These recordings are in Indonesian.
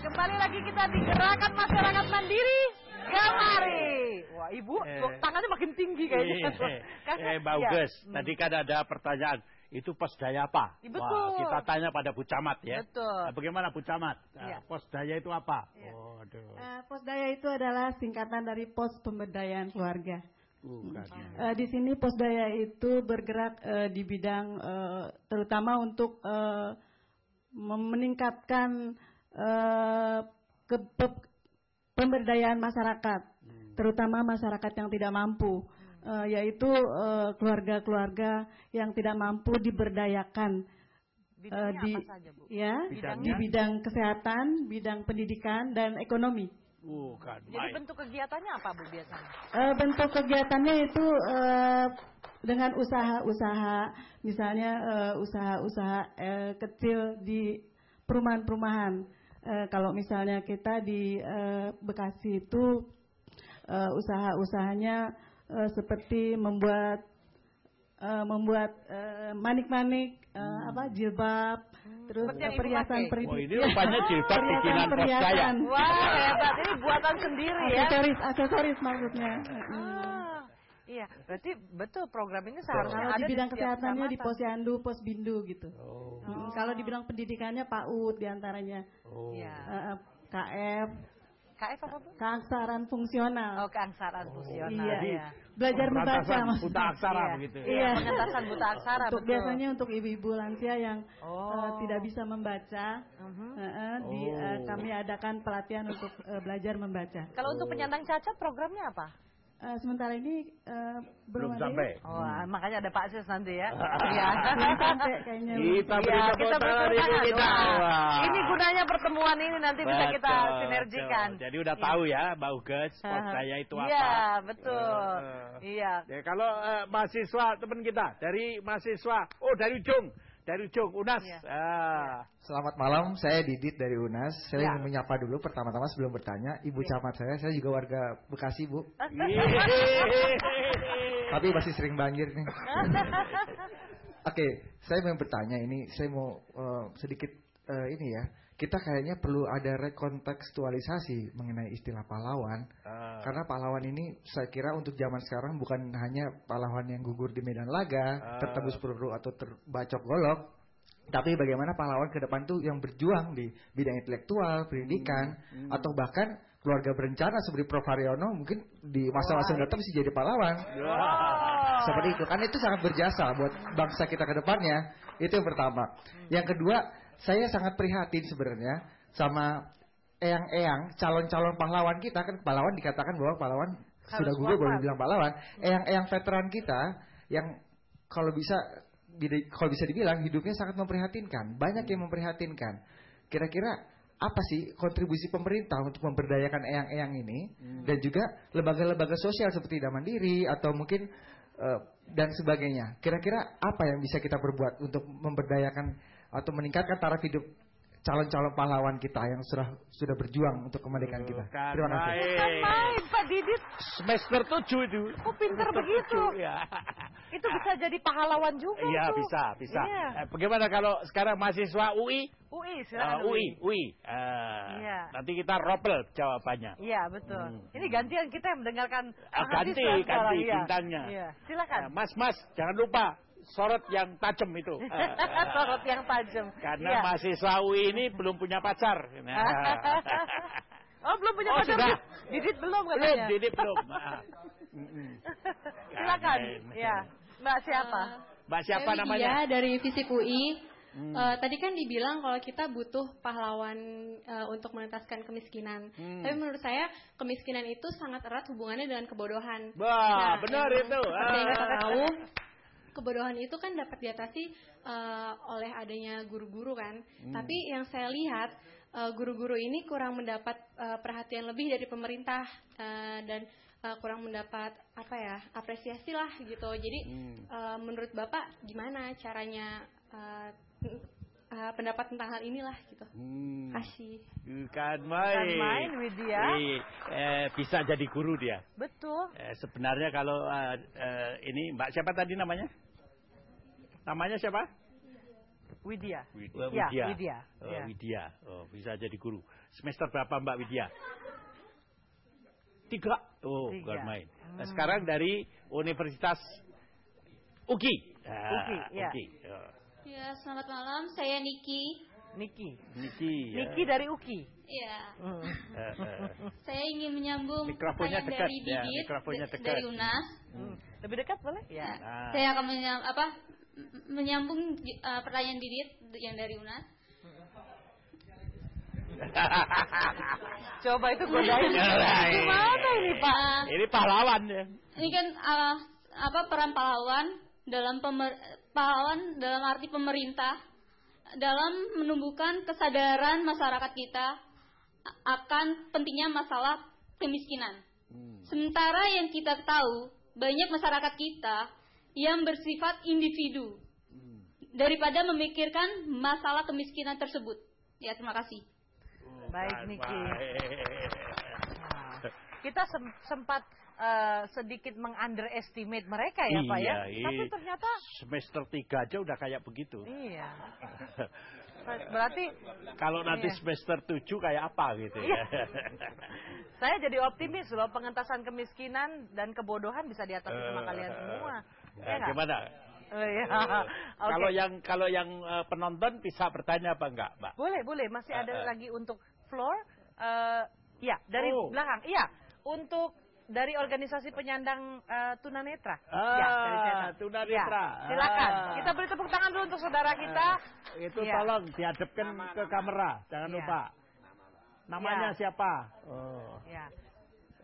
Kembali lagi kita di Gerakan Masyarakat Mandiri Gamari. Wah, Ibu, tangannya makin tinggi kayaknya. Mbak Uges, tadi kan ada pertanyaan, itu posdaya apa? Betul. Wah, kita tanya pada Bu Camat ya. Betul. Nah, bagaimana Bu Camat? Posdaya itu apa? Posdaya itu adalah singkatan dari Pos Pemberdayaan Keluarga. Di sini Posdaya itu bergerak di bidang terutama untuk meningkatkan pemberdayaan masyarakat, terutama masyarakat yang tidak mampu, yaitu keluarga-keluarga yang tidak mampu diberdayakan di bidang kesehatan, bidang pendidikan dan ekonomi. Jadi bentuk kegiatannya apa Bu biasanya? Bentuk kegiatannya itu dengan usaha-usaha, misalnya usaha-usaha kecil di perumahan-perumahan. Kalau misalnya kita di Bekasi itu usaha-usahanya seperti membuat manik-manik, jilbab, terus perhiasan-perhiasan. Oh, ini rupanya jilbab bikinan Posdaya. Wah, hebat, ini buatan sendiri ya. Aksesoris maksudnya. Iya, berarti betul program ini seharusnya kalau ada di bidang kesehatannya di Posyandu, Posbindu gitu. Kalau di bidang pendidikannya PAUD diantaranya. KF apa Bu? Keaksaran fungsional. Oh, keaksaran fungsional. Iya. Belajar membaca buta aksara begitu. Iya, pengentasan buta aksara. Untuk biasanya untuk ibu-ibu lansia yang tidak bisa membaca, kami adakan pelatihan untuk belajar membaca. Kalau untuk penyandang cacat programnya apa? Sementara ini belum sampai. Makanya ada Pak Sis nanti ya. Belum sampai kayaknya. Kita beri kita. Ini gunanya pertemuan ini nanti bisa kita sinergikan. Jadi udah tahu ya, Mbak Uges, Posdaya itu apa? Iya, betul. Iya. Ya, kalau mahasiswa teman kita dari dari Ujung UNAS. Selamat malam, saya Didit dari UNAS. Saya ingin menyapa dulu pertama-tama sebelum bertanya. Ibu Camat saya juga warga Bekasi, Bu. Tapi masih sering banjir nih. Oke, saya mau bertanya ini, saya mau sedikit ini ya. Kita kayaknya perlu ada rekontekstualisasi mengenai istilah pahlawan. Karena pahlawan ini saya kira untuk zaman sekarang bukan hanya pahlawan yang gugur di medan laga, tertembus peluru atau terbacok golok, tapi bagaimana pahlawan ke depan tuh yang berjuang di bidang intelektual, pendidikan, atau bahkan keluarga berencana seperti Prof. Haryono mungkin di masa-masa mendatang bisa jadi pahlawan. Seperti itu, kan itu sangat berjasa buat bangsa kita ke depannya. Itu yang pertama. Yang kedua, saya sangat prihatin sebenarnya sama eyang-eyang calon-calon pahlawan kita. Kan pahlawan dikatakan bahwa pahlawan sudah gugur boleh bilang pahlawan. Eyang-eyang veteran kita yang kalau bisa dibilang hidupnya sangat memprihatinkan. Banyak yang memprihatinkan. Kira-kira apa sih kontribusi pemerintah untuk memberdayakan eyang-eyang ini dan juga lembaga-lembaga sosial seperti Ida Mandiri atau mungkin dan sebagainya. Kira-kira apa yang bisa kita perbuat untuk memberdayakan atau meningkatkan taraf hidup calon-calon pahlawan kita yang sudah berjuang untuk kemerdekaan kita. Terima kasih. Bukan main, Pak Didit. Semester 7 itu. Oh, pinter begitu. Ya. Itu bisa jadi pahlawan juga. Iya, tuh. bisa. Iya. Bagaimana kalau sekarang mahasiswa UI? Silakan UI. Nanti kita ropel jawabannya. Iya, betul. Ini gantian kita yang mendengarkan ganti bintangnya. Iya. Silakan. Mas, jangan lupa sorot yang tajam itu. Sorot yang tajam. Karena mahasiswa UI ini belum punya pacar. Oh, belum punya pacar. Sudah. Didit belum katanya. Didit belum. Silakan. Ya. Mbak siapa? Mbak siapa namanya? Iya, dari Fisip UI. Tadi kan dibilang kalau kita butuh pahlawan untuk menuntaskan kemiskinan. Tapi menurut saya kemiskinan itu sangat erat hubungannya dengan kebodohan. Benar itu. Seperti yang kita tahu, kebodohan itu kan dapat diatasi oleh adanya guru-guru kan. Tapi yang saya lihat guru-guru ini kurang mendapat perhatian lebih dari pemerintah dan kurang mendapat apresiasi lah gitu. Jadi menurut Bapak gimana caranya pendapat tentang hal inilah gitu. Kasih. Bukan main Widya. Bisa jadi guru dia. Betul. Sebenarnya kalau ini Mbak siapa tadi namanya? Namanya siapa? Widya. Widya. Ya, Widya. Widya. Oh, bisa jadi guru. Semester berapa Mbak Widya? 3. Oh, bukan main. Nah, sekarang dari Universitas UGI. UGI. Ya, selamat malam. Saya Niki. Niki dari UGI. Iya. Saya ingin menyambung mikrofonnya dekat, dari Didit, dari UNAS. Lebih dekat boleh? Ya. Saya akan menyambung pertanyaan Didit yang dari UNAS. Coba itu godain. Gimana ini Pak? Ini pahlawan ya. Ini kan peran pahlawan dalam arti pemerintah dalam menumbuhkan kesadaran masyarakat kita akan pentingnya masalah kemiskinan. Sementara yang kita tahu banyak masyarakat kita yang bersifat individu daripada memikirkan masalah kemiskinan tersebut. Ya, terima kasih. Baik, Niki. Kita sempat sedikit meng-underestimate mereka ya, Pak ya. Tapi ternyata semester 3 aja udah kayak begitu. Iya. Berarti kalau nanti semester 7 kayak apa gitu ya. Saya jadi optimis loh, pengentasan kemiskinan dan kebodohan bisa diatasi sama kalian semua. Ya, gimana? Ya. Kalau yang penonton bisa bertanya apa enggak, Mbak? Boleh, masih ada lagi untuk floor. Ya, dari belakang. Iya, untuk dari organisasi penyandang tunanetra. Tunanetra. Ya, silakan. Kita beri tepuk tangan dulu untuk saudara kita. Itu tolong dihadapkan ke kamera, jangan lupa. Namanya siapa? Oh. Ya.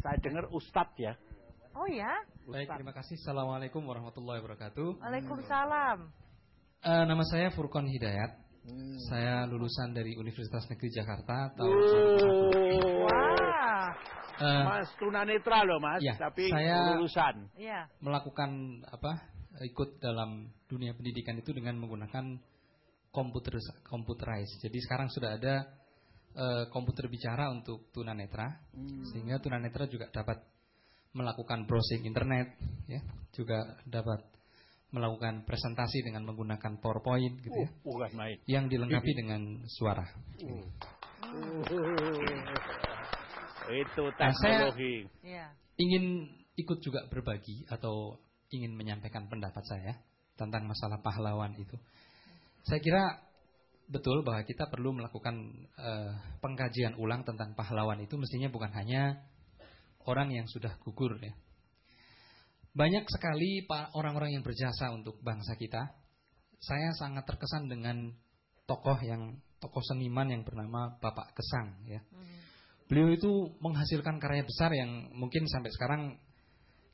Saya dengar Ustadz ya. Oh ya. Baik, terima kasih. Assalamualaikum warahmatullahi wabarakatuh. Waalaikumsalam. Nama saya Furqon Hidayat. Saya lulusan dari Universitas Negeri Jakarta tahun 2001. Wah. Mas tunanetra loh Mas, ya, tapi saya lulusan. Melakukan ikut dalam dunia pendidikan itu dengan menggunakan computerized. Jadi sekarang sudah ada komputer bicara untuk tunanetra, sehingga tunanetra juga dapat melakukan browsing internet, ya, juga dapat melakukan presentasi dengan menggunakan PowerPoint gitu ya. Yang dilengkapi dengan suara. Itu teknologi. Saya ingin ikut juga berbagi atau ingin menyampaikan pendapat saya tentang masalah pahlawan itu. Saya kira betul bahwa kita perlu melakukan pengkajian ulang tentang pahlawan itu, mestinya bukan hanya orang yang sudah gugur ya. Banyak sekali orang-orang yang berjasa untuk bangsa kita. Saya sangat terkesan dengan tokoh seniman yang bernama Bapak Gesang ya. Beliau itu menghasilkan karya besar yang mungkin sampai sekarang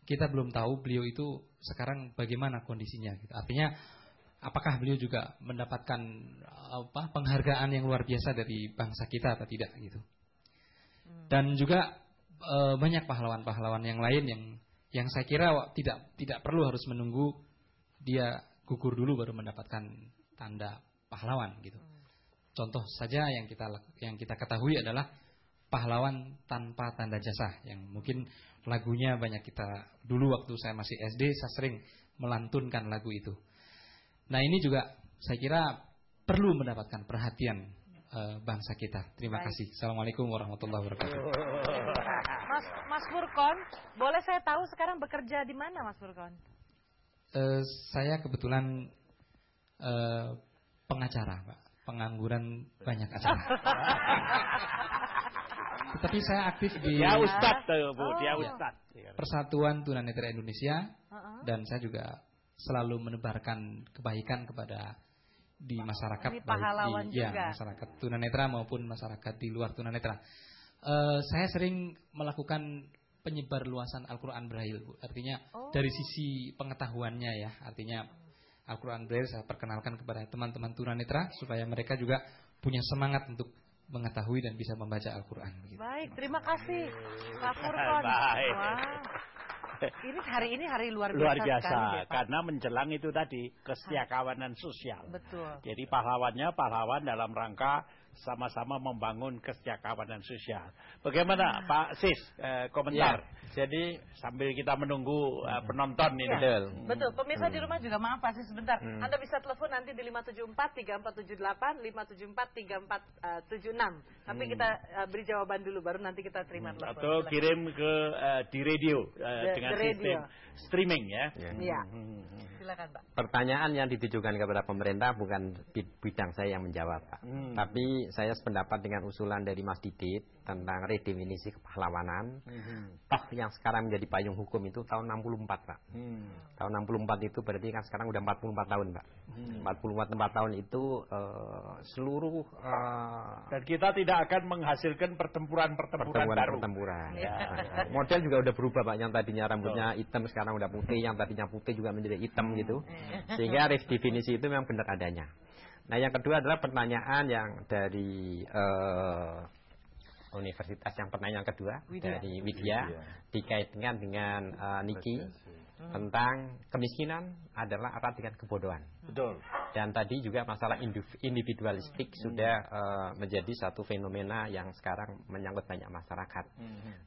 kita belum tahu beliau itu sekarang bagaimana kondisinya gitu. Artinya apakah beliau juga mendapatkan penghargaan yang luar biasa dari bangsa kita atau tidak gitu. Dan juga banyak pahlawan-pahlawan yang lain yang saya kira tidak perlu harus menunggu dia gugur dulu baru mendapatkan tanda pahlawan gitu. Contoh saja yang kita ketahui adalah pahlawan tanpa tanda jasa, yang mungkin lagunya banyak kita dulu waktu saya masih SD saya sering melantunkan lagu itu. Nah, ini juga saya kira perlu mendapatkan perhatian bangsa kita. Terima kasih. Assalamualaikum warahmatullahi wabarakatuh. Mas Furqon, boleh saya tahu sekarang bekerja di mana Mas Furqon? Saya kebetulan pengacara, Pak. Pengangguran banyak acara. Tetapi saya aktif di Persatuan Tunanetra Indonesia, dan saya juga selalu menebarkan kebaikan kepada di masyarakat, baik di masyarakat tunanetra maupun masyarakat di luar tunanetra. Saya sering melakukan penyebar luasan Al-Quran Braille, Bu. Artinya dari sisi pengetahuannya ya, artinya Al-Quran Braille saya perkenalkan kepada teman-teman tunanetra supaya mereka juga punya semangat untuk mengetahui dan bisa membaca Al-Quran. Baik, terima kasih Pak Furqon. Ini hari luar biasa sekali, karena menjelang itu tadi kesetiakawanan sosial. Betul. Jadi pahlawannya pahlawan dalam rangka sama-sama membangun kesejahteraan sosial. Bagaimana Pak Sis komentar? Ya, jadi sambil kita menunggu penonton ini. Betul. Pemirsa di rumah juga maaf Pak Sis sebentar. Anda bisa telepon nanti di 574-3478, 574-3476. Tapi kita beri jawaban dulu baru nanti kita terima telepon. Atau kirim ke di radio dengan sistem streaming ya. Iya. Silakan Pak. Pertanyaan yang ditujukan kepada pemerintah bukan bidang saya yang menjawab Pak. Tapi saya sependapat dengan usulan dari Mas Didit tentang redefinisi kepahlawanan. Toh yang sekarang menjadi payung hukum itu tahun 64 Pak. Tahun 64 itu berarti kan sekarang udah 44 tahun Pak. 44 tahun itu seluruh dan kita tidak akan menghasilkan pertempuran baru. Ya. Model juga udah berubah Pak. Yang tadinya rambutnya hitam sekarang udah putih, yang tadinya putih juga menjadi hitam gitu. Sehingga redefinisi itu memang benar adanya. Nah, yang kedua adalah pertanyaan yang dari universitas, yang pertanyaan kedua dari Widya dikaitkan dengan Niki tentang kemiskinan adalah erat dengan kebodohan. Betul. Dan tadi juga masalah individualistik sudah menjadi satu fenomena yang sekarang menyangkut banyak masyarakat.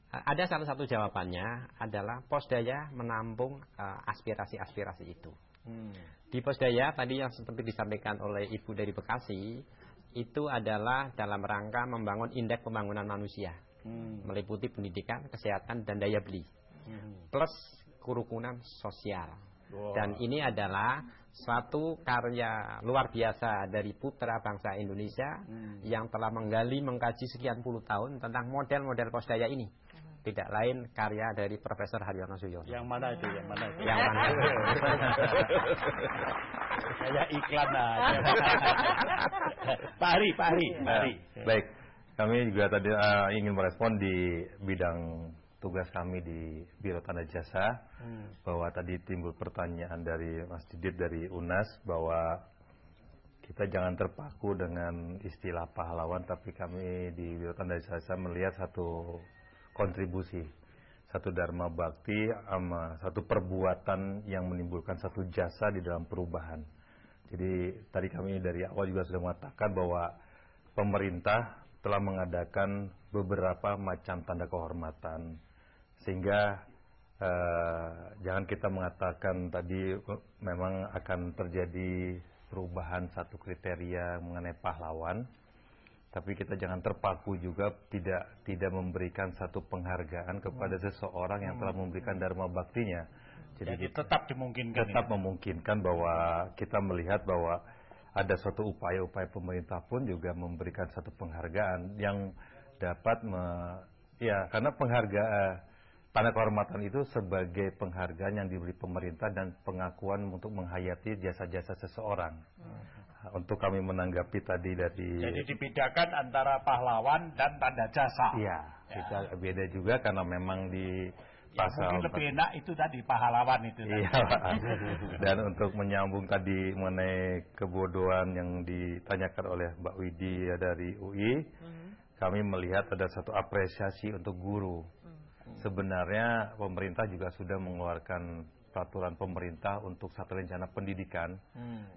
Ada salah satu jawabannya adalah Posdaya menampung aspirasi-aspirasi itu. Di Posdaya tadi yang seperti disampaikan oleh Ibu dari Bekasi itu adalah dalam rangka membangun indeks pembangunan manusia, meliputi pendidikan, kesehatan, dan daya beli, plus kerukunan sosial. Dan ini adalah suatu karya luar biasa dari putra bangsa Indonesia yang telah mengkaji sekian puluh tahun tentang model-model Posdaya ini. Tidak lain karya dari Profesor Haryono Suyono. Yang mana itu? Yang mana? Kayak iklan aja. Pak Hari. Baik, kami juga tadi ingin merespon di bidang tugas kami di Biro Tanda Jasa, bahwa tadi timbul pertanyaan dari Mas Didit dari UNAS bahwa kita jangan terpaku dengan istilah pahlawan, tapi kami di Biro Tanda Jasa melihat satu kontribusi, satu dharma bakti, satu perbuatan yang menimbulkan satu jasa di dalam perubahan. Jadi tadi kami dari awal juga sudah mengatakan bahwa pemerintah telah mengadakan beberapa macam tanda kehormatan, sehingga jangan kita mengatakan tadi memang akan terjadi perubahan satu kriteria mengenai pahlawan, tapi kita jangan terpaku juga tidak memberikan satu penghargaan kepada seseorang yang telah memberikan dharma baktinya. Jadi tetap dimungkinkan. Tetap memungkinkan bahwa kita melihat bahwa ada suatu upaya-upaya pemerintah pun juga memberikan satu penghargaan yang dapat karena penghargaan tanda kehormatan itu sebagai penghargaan yang diberi pemerintah dan pengakuan untuk menghayati jasa-jasa seseorang. Untuk kami menanggapi tadi dari... Jadi dibedakan antara pahlawan dan tanda jasa. Iya, kita beda juga karena memang di pasal... Mungkin lebih enak itu tadi, pahlawan itu tadi. Iya, dan untuk menyambung tadi mengenai kebodohan yang ditanyakan oleh Mbak Widya dari UI, kami melihat ada satu apresiasi untuk guru. Sebenarnya pemerintah juga sudah mengeluarkan peraturan pemerintah untuk satu rencana pendidikan,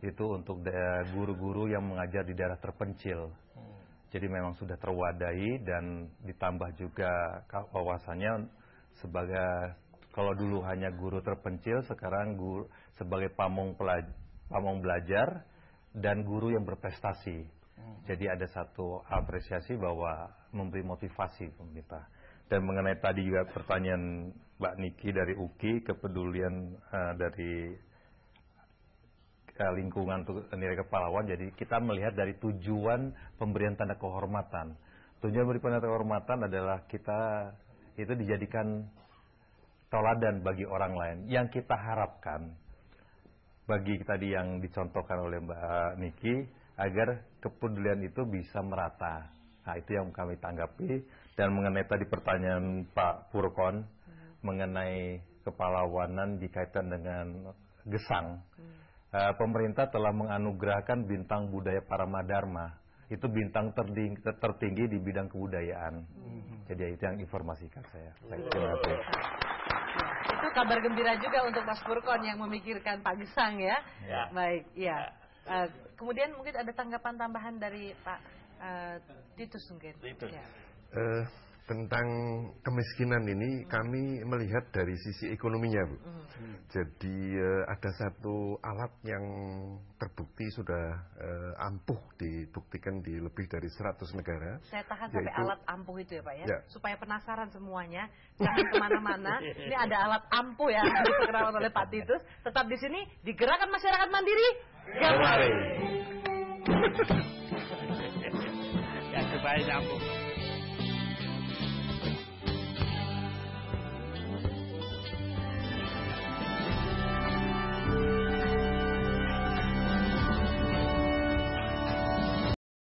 itu untuk guru-guru yang mengajar di daerah terpencil. Jadi memang sudah terwadahi dan ditambah juga wawasannya sebagai, kalau dulu hanya guru terpencil, sekarang guru sebagai pamong belajar dan guru yang berprestasi. Jadi ada satu apresiasi bahwa memberi motivasi pemerintah. Dan mengenai tadi juga pertanyaan Mbak Niki dari UKI, kepedulian dari lingkungan nilai kepahlawan. Jadi kita melihat dari tujuan pemberian tanda kehormatan. Tujuan beri tanda kehormatan adalah kita itu dijadikan teladan bagi orang lain. Yang kita harapkan bagi tadi yang dicontohkan oleh Mbak Niki, agar kepedulian itu bisa merata. Nah, itu yang kami tanggapi. Dan mengenai tadi pertanyaan Pak Purkon mengenai kepahlawanan dikaitkan dengan gesang, pemerintah telah menganugerahkan bintang budaya Paramadharma. Itu bintang tertinggi di bidang kebudayaan. Jadi itu yang informasikan saya. Terima kasih. Itu kabar gembira juga untuk Mas Purkon yang memikirkan Pak Gesang ya. Baik, ya. Kemudian mungkin ada tanggapan tambahan dari Pak Titus mungkin. Ya. Tentang kemiskinan ini kami melihat dari sisi ekonominya, Bu. Jadi ada satu alat yang terbukti sudah ampuh dibuktikan di lebih dari 100 negara. Saya tahan sampai alat ampuh itu ya Pak ya, supaya penasaran semuanya, jangan kemana-mana. Ini ada alat ampuh ya, diperkenalkan oleh Pak Titus. Tetap di sini di Gerakan Masyarakat Mandiri. Ya supaya nyambung.